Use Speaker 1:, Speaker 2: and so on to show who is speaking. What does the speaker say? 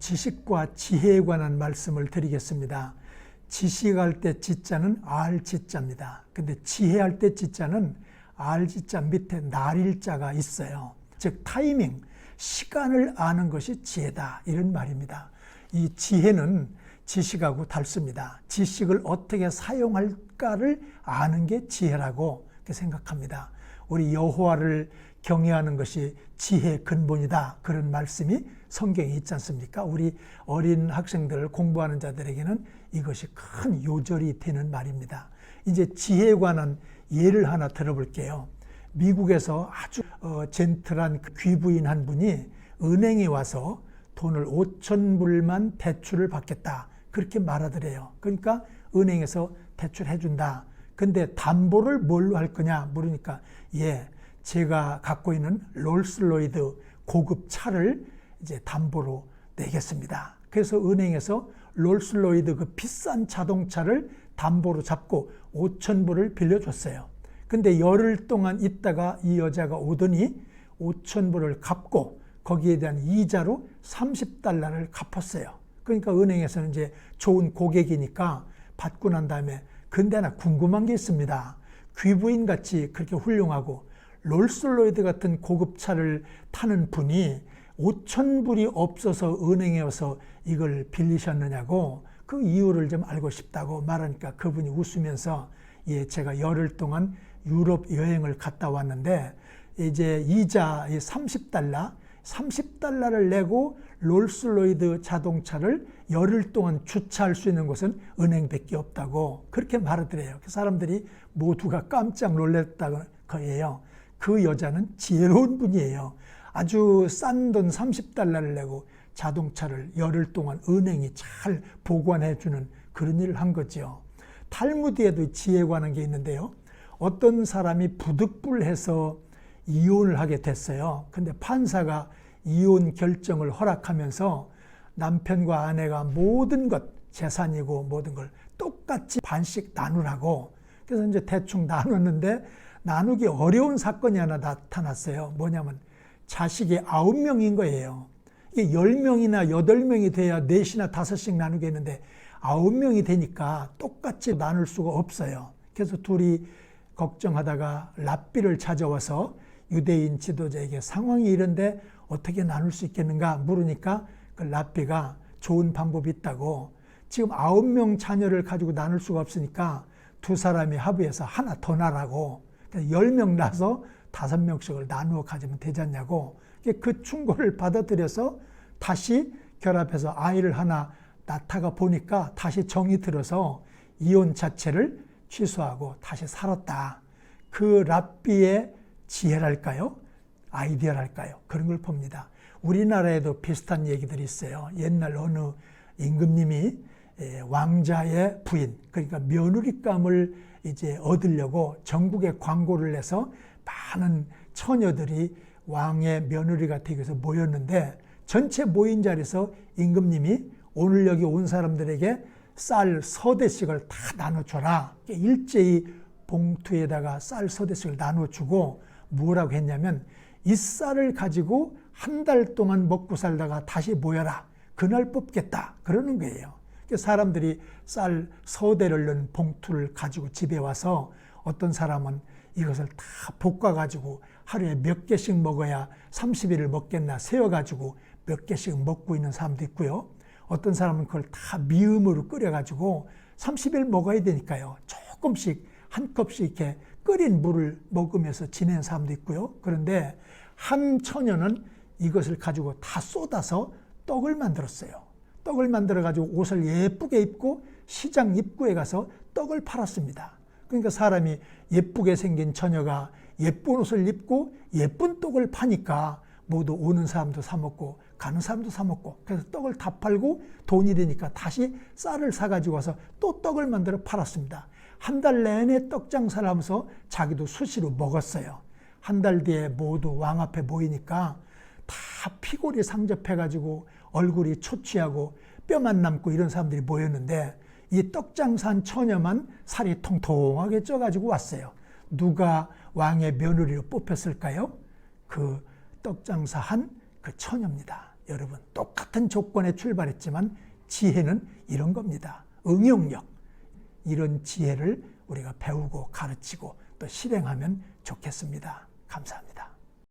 Speaker 1: 지식과 지혜에 관한 말씀을 드리겠습니다. 지식할 때 지자는 알지자입니다. 근데 지혜할 때 지자는 알지자 밑에 날일자가 있어요. 즉 타이밍, 시간을 아는 것이 지혜다, 이런 말입니다. 이 지혜는 지식하고 다릅니다. 지식을 어떻게 사용할까를 아는 게 지혜라고 생각합니다. 우리 여호와를 경외하는 것이 지혜의 근본이다, 그런 말씀이 성경에 있지 않습니까? 우리 어린 학생들, 공부하는 자들에게는 이것이 큰 요절이 되는 말입니다. 이제 지혜에 관한 예를 하나 들어볼게요. 미국에서 아주 젠틀한 귀부인 한 분이 은행에 와서 돈을 5,000불만 대출을 받겠다, 그렇게 말하더래요. 그러니까 은행에서 대출해준다. 근데 담보를 뭘로 할 거냐 물으니까, 제가 갖고 있는 롤스로이드 고급 차를 이제 담보로 내겠습니다. 그래서 은행에서 롤스로이드 그 비싼 자동차를 담보로 잡고 5,000불을 빌려줬어요. 근데 열흘 동안 있다가 이 여자가 오더니 5,000불을 갚고 거기에 대한 이자로 $30를 갚았어요. 그러니까 은행에서는 이제 좋은 고객이니까 받고 난 다음에, 근데 하나 궁금한 게 있습니다. 귀부인 같이 그렇게 훌륭하고 롤스로이드 같은 고급차를 타는 분이 5,000불이 없어서 은행에 와서 이걸 빌리셨느냐고, 그 이유를 좀 알고 싶다고 말하니까 그분이 웃으면서, 제가 열흘 동안 유럽 여행을 갔다 왔는데 이제 이자 $30를 내고 롤스로이드 자동차를 열흘 동안 주차할 수 있는 곳은 은행밖에 없다고 그렇게 말하더래요. 그 사람들이 모두가 깜짝 놀랐다는 거예요. 그 여자는 지혜로운 분이에요. 아주 싼 돈 $30를 내고 자동차를 열흘 동안 은행이 잘 보관해 주는 그런 일을 한 거죠. 탈무드에도 지혜에 관한 게 있는데요. 어떤 사람이 부득불해서 이혼을 하게 됐어요. 근데 판사가 이혼 결정을 허락하면서 남편과 아내가 모든 것, 재산이고 모든 걸 똑같이 반씩 나누라고. 그래서 이제 대충 나눴는데 나누기 어려운 사건이 하나 나타났어요. 뭐냐면 자식이 9명인 거예요. 이게 10명이나 8명이 돼야 4이나 5씩 나누겠는데 9명이 되니까 똑같이 나눌 수가 없어요. 그래서 둘이 걱정하다가 랍비를 찾아와서 유대인 지도자에게 상황이 이런데 어떻게 나눌 수 있겠는가 물으니까 그 랍비가 좋은 방법이 있다고, 지금 9명 자녀를 가지고 나눌 수가 없으니까 두 사람이 합의해서 하나 더 낳으라고, 10명 낳아서 5명씩을 나누어 가지면 되지 않냐고. 그 충고를 받아들여서 다시 결합해서 아이를 하나 낳다가 보니까 다시 정이 들어서 이혼 자체를 취소하고 다시 살았다. 그 랍비의 지혜랄까요? 아이디어랄까요? 그런 걸 봅니다. 우리나라에도 비슷한 얘기들이 있어요. 옛날 어느 임금님이 왕자의 부인, 그러니까 며느리감을 이제 얻으려고 전국에 광고를 내서 많은 처녀들이 왕의 며느리가 되기 위해서 모였는데, 전체 모인 자리에서 임금님이 오늘 여기 온 사람들에게 쌀 서대씩을 다 나눠줘라. 일제히 봉투에다가 쌀 서대씩을 나눠주고 뭐라고 했냐면, 이 쌀을 가지고 한 달 동안 먹고 살다가 다시 모여라. 그날 뽑겠다. 그러는 거예요. 사람들이 쌀 서대를 넣은 봉투를 가지고 집에 와서 어떤 사람은 이것을 다 볶아가지고 하루에 몇 개씩 먹어야 30일을 먹겠나 세워가지고 몇 개씩 먹고 있는 사람도 있고요. 어떤 사람은 그걸 다 미음으로 끓여가지고 30일 먹어야 되니까요. 조금씩 한 컵씩 이렇게 끓인 물을 먹으면서 지내는 사람도 있고요. 그런데 한 처녀는 이것을 가지고 다 쏟아서 떡을 만들었어요. 떡을 만들어가지고 옷을 예쁘게 입고 시장 입구에 가서 떡을 팔았습니다. 그러니까 사람이 예쁘게 생긴 처녀가 예쁜 옷을 입고 예쁜 떡을 파니까 모두 오는 사람도 사 먹고 가는 사람도 사 먹고, 그래서 떡을 다 팔고 돈이 되니까 다시 쌀을 사가지고 와서 또 떡을 만들어 팔았습니다. 한 달 내내 떡 장사를 하면서 자기도 수시로 먹었어요. 한 달 뒤에 모두 왕 앞에 모이니까 다 피골이 상접해가지고 얼굴이 초췌하고 뼈만 남고 이런 사람들이 모였는데, 이 떡 장사한 처녀만 살이 통통하게 쪄가지고 왔어요. 누가 왕의 며느리로 뽑혔을까요? 그 떡 장사한 그 처녀입니다. 여러분 똑같은 조건에 출발했지만 지혜는 이런 겁니다. 응용력. 이런 지혜를 우리가 배우고 가르치고 또 실행하면 좋겠습니다. 감사합니다.